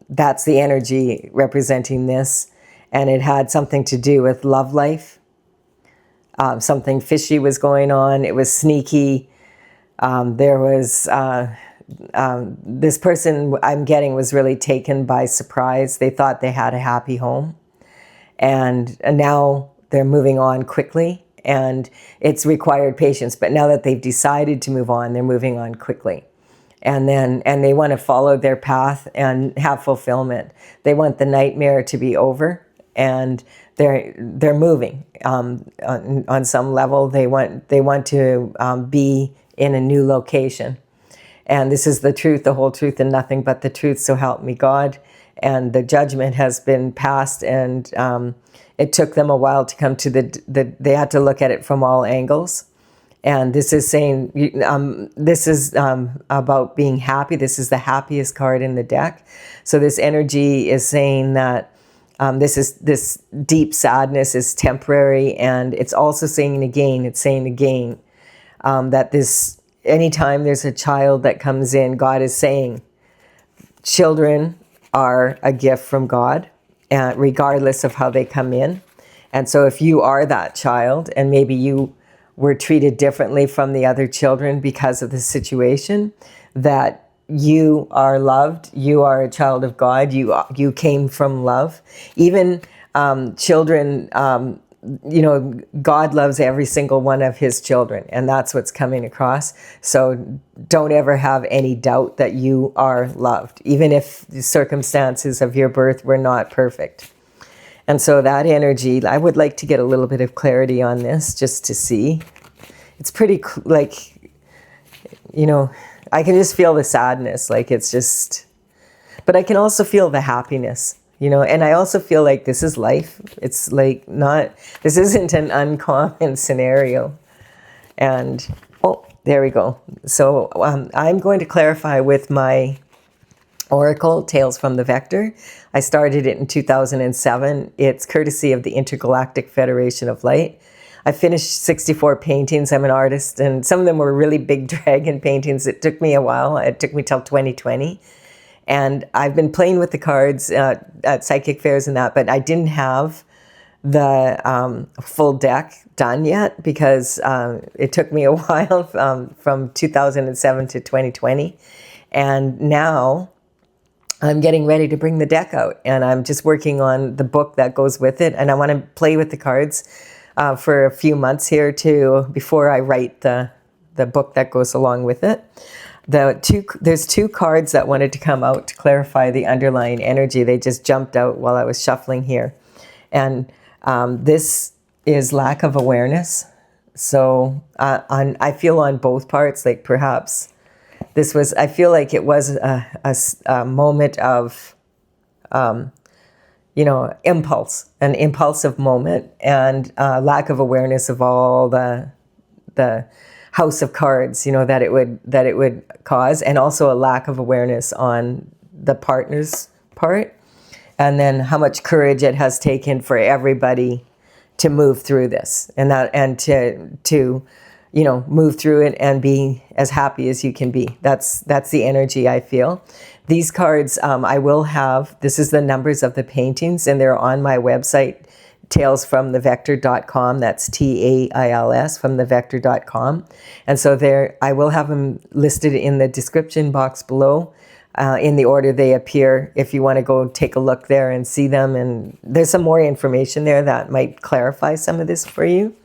Speaker 1: that's the energy representing this. And it had something to do with love life. Something fishy was going on. It was sneaky. There was, this person I'm getting was really taken by surprise. They thought they had a happy home. And now they're moving on quickly. And it's required patience. But now that they've decided to move on, they're moving on quickly. And they want to follow their path and have fulfillment. They want the nightmare to be over. And they're moving on some level. They want to be in a new location, and this is the truth, the whole truth, and nothing but the truth. So help me God. And the judgment has been passed, and it took them a while to come to they had to look at it from all angles. And this is saying this is about being happy. This is the happiest card in the deck. So this energy is saying that. This deep sadness is temporary, and it's also saying again, that anytime there's a child that comes in, God is saying, children are a gift from God, regardless of how they come in. And so if you are that child, and maybe you were treated differently from the other children because of the situation, that you are loved. You are a child of God. You came from love. Even children, you know, God loves every single one of his children, and that's what's coming across. So don't ever have any doubt that you are loved, even if the circumstances of your birth were not perfect. And so that energy, I would like to get a little bit of clarity on this just to see. It's pretty, like, you know, I can just feel the sadness, like it's just, but I can also feel the happiness, you know, and I also feel like this is life. It's like this isn't an uncommon scenario. And, oh, there we go. So I'm going to clarify with my Oracle, Tales from the Vector. I started it in 2007. It's courtesy of the Intergalactic Federation of Light. I finished 64 paintings. I'm an artist, and some of them were really big dragon paintings. It took me a while. It took me till 2020. And I've been playing with the cards at psychic fairs and that, but I didn't have the full deck done yet because it took me a while from 2007 to 2020. And now I'm getting ready to bring the deck out, and I'm just working on the book that goes with it. And I want to play with the cards for a few months here too, before I write the book that goes along with it. There's two cards that wanted to come out to clarify the underlying energy. They just jumped out while I was shuffling here. And this is lack of awareness. So I feel on both parts, like perhaps I feel like it was a moment of, you know, an impulsive moment, and lack of awareness of all the house of cards, you know, that it would cause, and also a lack of awareness on the partner's part, and then how much courage it has taken for everybody to move through this, and to you know, move through it and be as happy as you can be. That's the energy I feel. These cards, I will have, this is the numbers of the paintings, and they're on my website, talesfromthevector.com. That's TAILS from thevector.com. And so there, I will have them listed in the description box below in the order they appear, if you want to go take a look there and see them. And there's some more information there that might clarify some of this for you.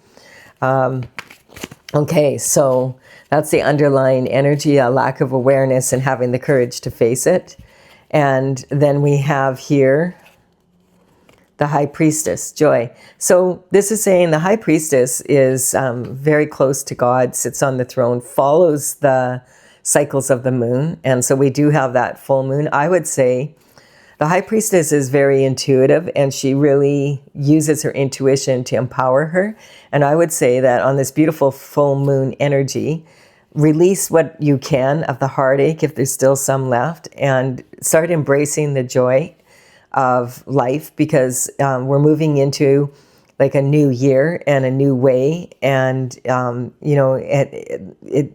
Speaker 1: Okay, so that's the underlying energy, a lack of awareness and having the courage to face it. And then we have here the High Priestess, Joy. So this is saying the High Priestess is very close to God, sits on the throne, follows the cycles of the moon. And so we do have that full moon. I would say the High Priestess is very intuitive, and she really uses her intuition to empower her. And I would say that on this beautiful full moon energy, release what you can of the heartache if there's still some left, and start embracing the joy of life, because we're moving into like a new year and a new way. And, you know,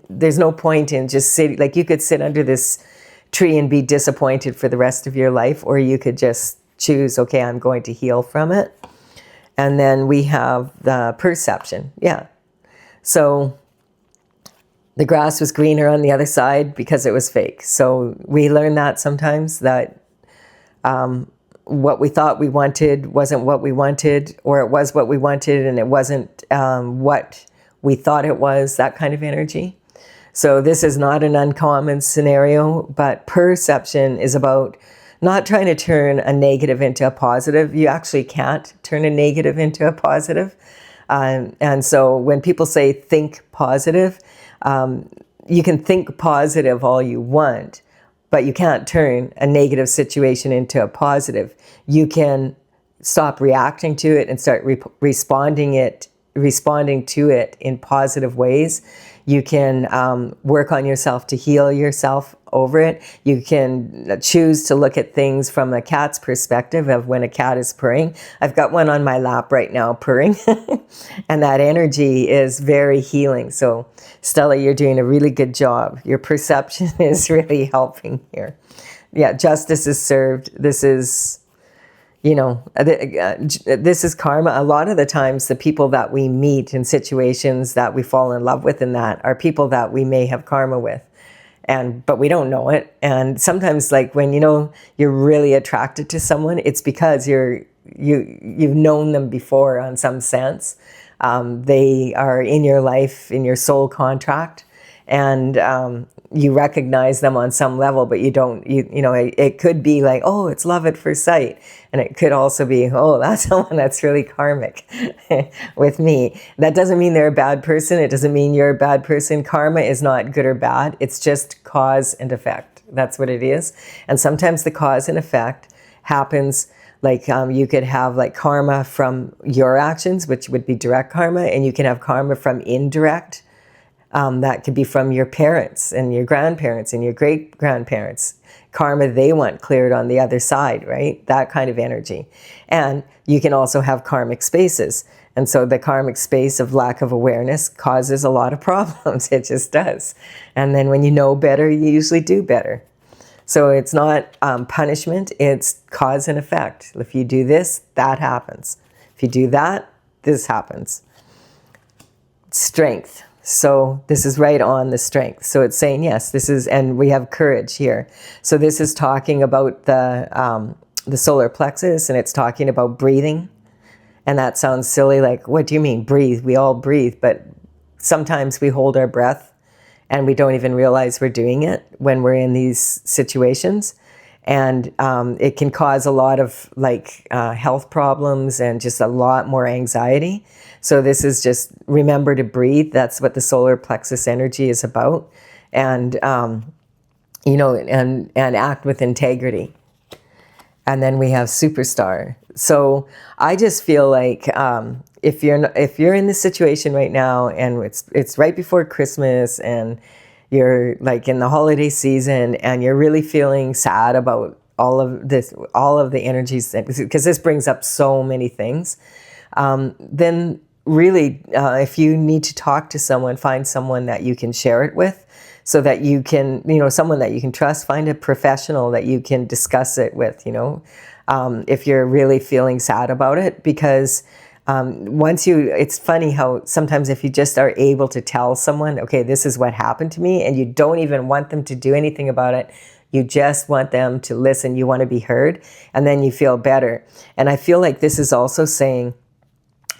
Speaker 1: there's no point in just sitting, like you could sit under this tree and be disappointed for the rest of your life, or you could just choose, okay, I'm going to heal from it. And then we have the perception. Yeah. So the grass was greener on the other side because it was fake. So we learn that sometimes, that what we thought we wanted wasn't what we wanted, or it was what we wanted and it wasn't what we thought it was, that kind of energy. So this is not an uncommon scenario, but perception is about not trying to turn a negative into a positive. You actually can't turn a negative into a positive. And so when people say think positive, you can think positive all you want, but you can't turn a negative situation into a positive. You can stop reacting to it and start responding to it in positive ways. You can work on yourself to heal yourself over it. You can choose to look at things from a cat's perspective of when a cat is purring. I've got one on my lap right now purring, and that energy is very healing. So Stella, you're doing a really good job. Your perception is really helping here. Yeah, justice is served. This is, you know, this is karma. A lot of the times the people that we meet in situations that we fall in love with, and that are people that we may have karma with, but we don't know it. And sometimes, like when you know you're really attracted to someone, it's because you've known them before on some sense. They are in your life, in your soul contract, and you recognize them on some level, but you don't, you know, it could be like, oh, it's love at first sight. And it could also be, oh, that's someone that's really karmic with me. That doesn't mean they're a bad person. It doesn't mean you're a bad person. Karma is not good or bad. It's just cause and effect. That's what it is. And sometimes the cause and effect happens, like you could have like karma from your actions, which would be direct karma, and you can have karma from indirect. That could be from your parents and your grandparents and your great-grandparents. Karma they want cleared on the other side, right? That kind of energy. And you can also have karmic spaces. And so the karmic space of lack of awareness causes a lot of problems. It just does. And then when you know better, you usually do better. So it's not punishment, it's cause and effect. If you do this, that happens. If you do that, this happens. Strength. So this is right on the strength. So it's saying, yes, this is, and we have courage here. So this is talking about the solar plexus, and it's talking about breathing. And that sounds silly, like, what do you mean breathe? We all breathe, but sometimes we hold our breath and we don't even realize we're doing it when we're in these situations. And it can cause a lot of like health problems and just a lot more anxiety. So this is just remember to breathe. That's what the solar plexus energy is about. And, you know, and act with integrity. And then we have superstar. So I just feel like if you're in this situation right now, and it's right before Christmas, and you're like in the holiday season, and you're really feeling sad about all of the energies, because this brings up so many things, then really, if you need to talk to someone, find someone that you can share it with, so that you can, you know, someone that you can trust. Find a professional that you can discuss it with, you know, if you're really feeling sad about it. Because it's funny how sometimes if you just are able to tell someone, okay, this is what happened to me, and you don't even want them to do anything about it, you just want them to listen, you want to be heard, and then you feel better. And I feel like this is also saying,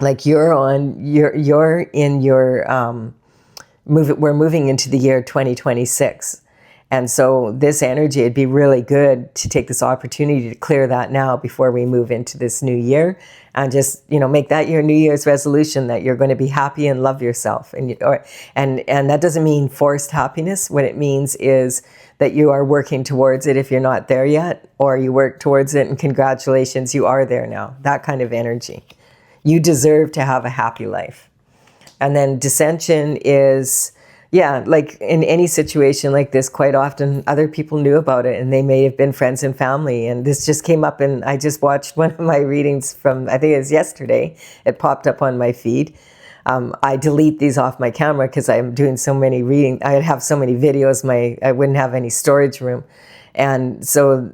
Speaker 1: like we're moving into the year 2026. And so this energy, it'd be really good to take this opportunity to clear that now before we move into this new year, and just, you know, make that your New Year's resolution that you're going to be happy and love yourself. And that doesn't mean forced happiness. What it means is that you are working towards it if you're not there yet, or you work towards it and congratulations, you are there now. That kind of energy. You deserve to have a happy life. And then dissension is, Yeah, like in any situation like this, quite often other people knew about it and they may have been friends and family. And this just came up, and I just watched one of my readings from, I think it was yesterday. It popped up on my feed. I delete these off my camera because I'm doing so many reading. I have so many videos, I wouldn't have any storage room. And so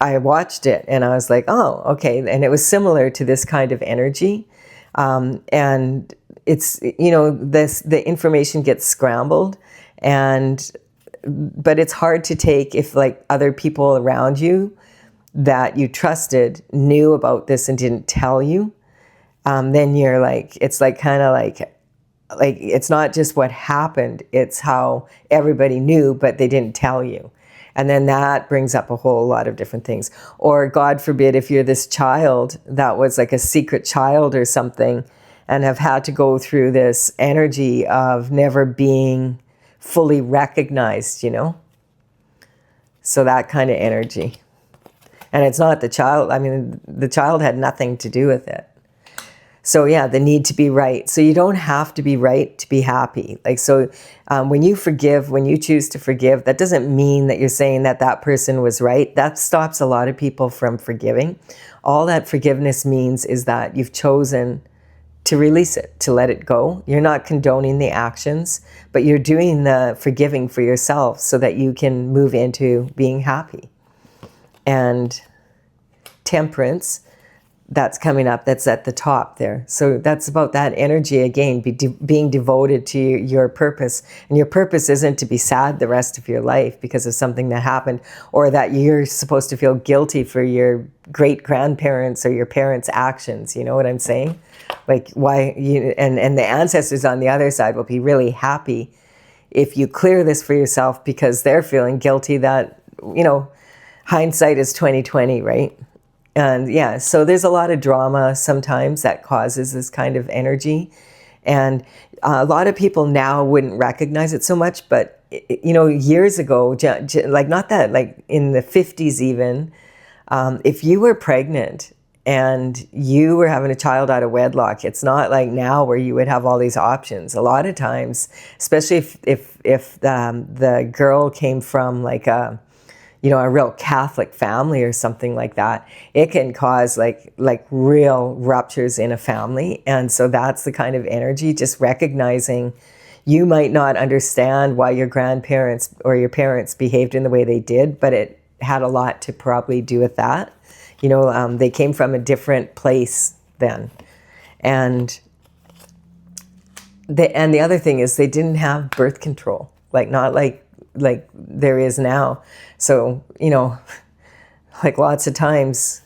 Speaker 1: I watched it and I was like, oh, okay. And it was similar to this kind of energy. And it's, the information gets scrambled, but it's hard to take if like other people around you that you trusted knew about this and didn't tell you. Then you're like, it's like kind of like it's not just what happened, it's how everybody knew, but they didn't tell you. And then that brings up a whole lot of different things. Or God forbid, if you're this child that was like a secret child or something and have had to go through this energy of never being fully recognized, So that kind of energy. And it's not the child, the child had nothing to do with it. So yeah, the need to be right. So you don't have to be right to be happy. When you forgive, when you choose to forgive, that doesn't mean that you're saying that that person was right. That stops a lot of people from forgiving. All that forgiveness means is that you've chosen to release it, to let it go. You're not condoning the actions, but you're doing the forgiving for yourself so that you can move into being happy. And temperance, that's coming up, that's at the top there. So that's about that energy again, being devoted to your purpose. And your purpose isn't to be sad the rest of your life because of something that happened, or that you're supposed to feel guilty for your great-grandparents or your parents' actions. You know what I'm saying? Like why you, and the ancestors on the other side will be really happy if you clear this for yourself, because they're feeling guilty that, hindsight is 20/20, right? And yeah, so there's a lot of drama sometimes that causes this kind of energy. And a lot of people now wouldn't recognize it so much, but years ago, like not that, like in the 50s even, if you were pregnant and you were having a child out of wedlock, it's not like now where you would have all these options. A lot of times, especially if the girl came from like a real Catholic family or something like that, it can cause like real ruptures in a family. And so that's the kind of energy, just recognizing you might not understand why your grandparents or your parents behaved in the way they did, but it had a lot to probably do with that. They came from a different place then. And the other thing is they didn't have birth control, not like there is now. So, like lots of times,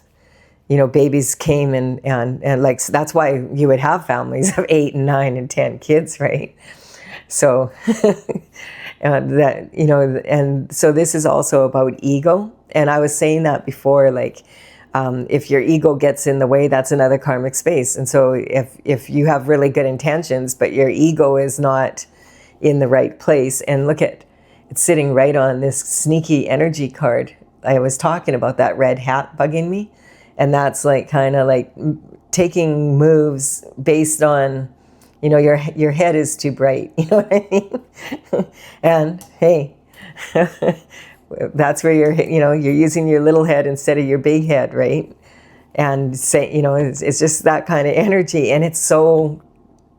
Speaker 1: babies came and like, so that's why you would have families of 8 and 9 and 10 kids, right? So, and so this is also about ego. And I was saying that before, if your ego gets in the way, that's another karmic space. And so if you have really good intentions, but your ego is not in the right place, and look at, it's sitting right on this sneaky energy card. I was talking about that red hat bugging me. And that's kind of like taking moves based on, your head is too bright. You know what I mean? And hey, that's where you're using your little head instead of your big head, right? And say, it's just that kind of energy. And it's so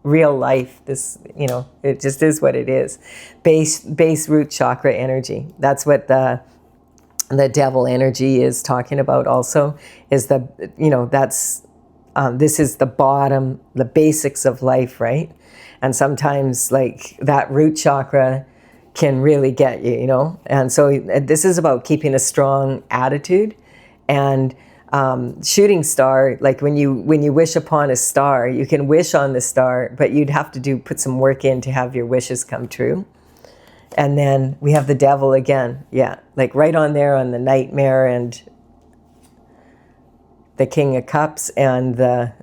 Speaker 1: real life. This, it just is what it is. Base root chakra energy. That's what the devil energy is talking about also, is that's, this is the bottom, the basics of life, right? And sometimes that root chakra can really get you, And so this is about keeping a strong attitude. And shooting star, like when you wish upon a star, you can wish on the star, but you'd have to put some work in to have your wishes come true. And then we have the devil again. Yeah, like right on there on the nightmare and the King of Cups, and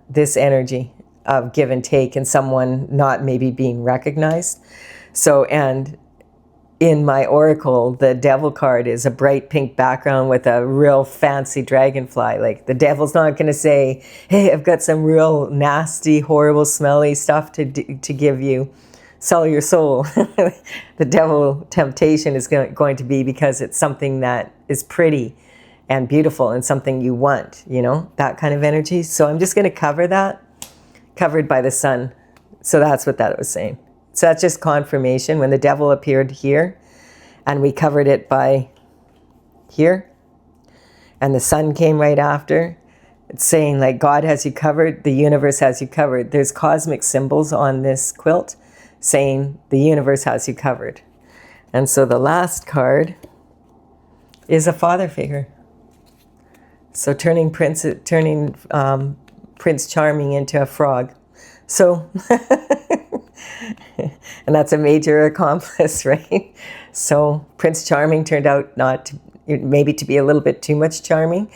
Speaker 1: this energy of give and take and someone not maybe being recognized. So, and in my oracle, the devil card is a bright pink background with a real fancy dragonfly. Like the devil's not going to say, hey, I've got some real nasty, horrible, smelly stuff to give you. sell your soul. The devil temptation is going to be because it's something that is pretty and beautiful and something you want, you know, that kind of energy. So I'm just going to cover that, covered by the sun. So that's what that was saying. So that's just confirmation. When the devil appeared here and we covered it by here and the sun came right after, it's saying like God has you covered, the universe has you covered. There's cosmic symbols on this quilt saying the universe has you covered. And so the last card is a father figure. So turning Prince Charming into a frog. So, and that's a major accomplice, right? So Prince Charming turned out maybe to be a little bit too much charming,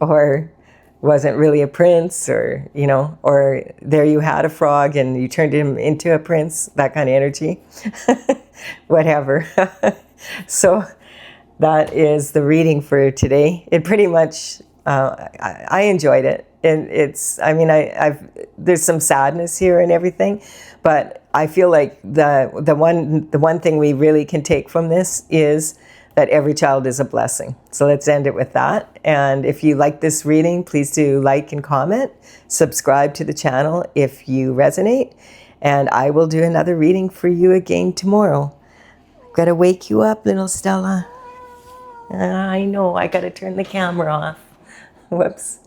Speaker 1: or wasn't really a prince, or, you know, or there you had a frog and you turned him into a prince, that kind of energy, whatever. So that is the reading for today. It pretty much, I enjoyed it. And it's, I mean, there's some sadness here and everything, but I feel like the one thing we really can take from this is that every child is a blessing. So let's end it with that. And if you like this reading, please do like and comment. Subscribe to the channel if you resonate. And I will do another reading for you again tomorrow. Gotta wake you up, little Stella. I know, I gotta turn the camera off. Whoops.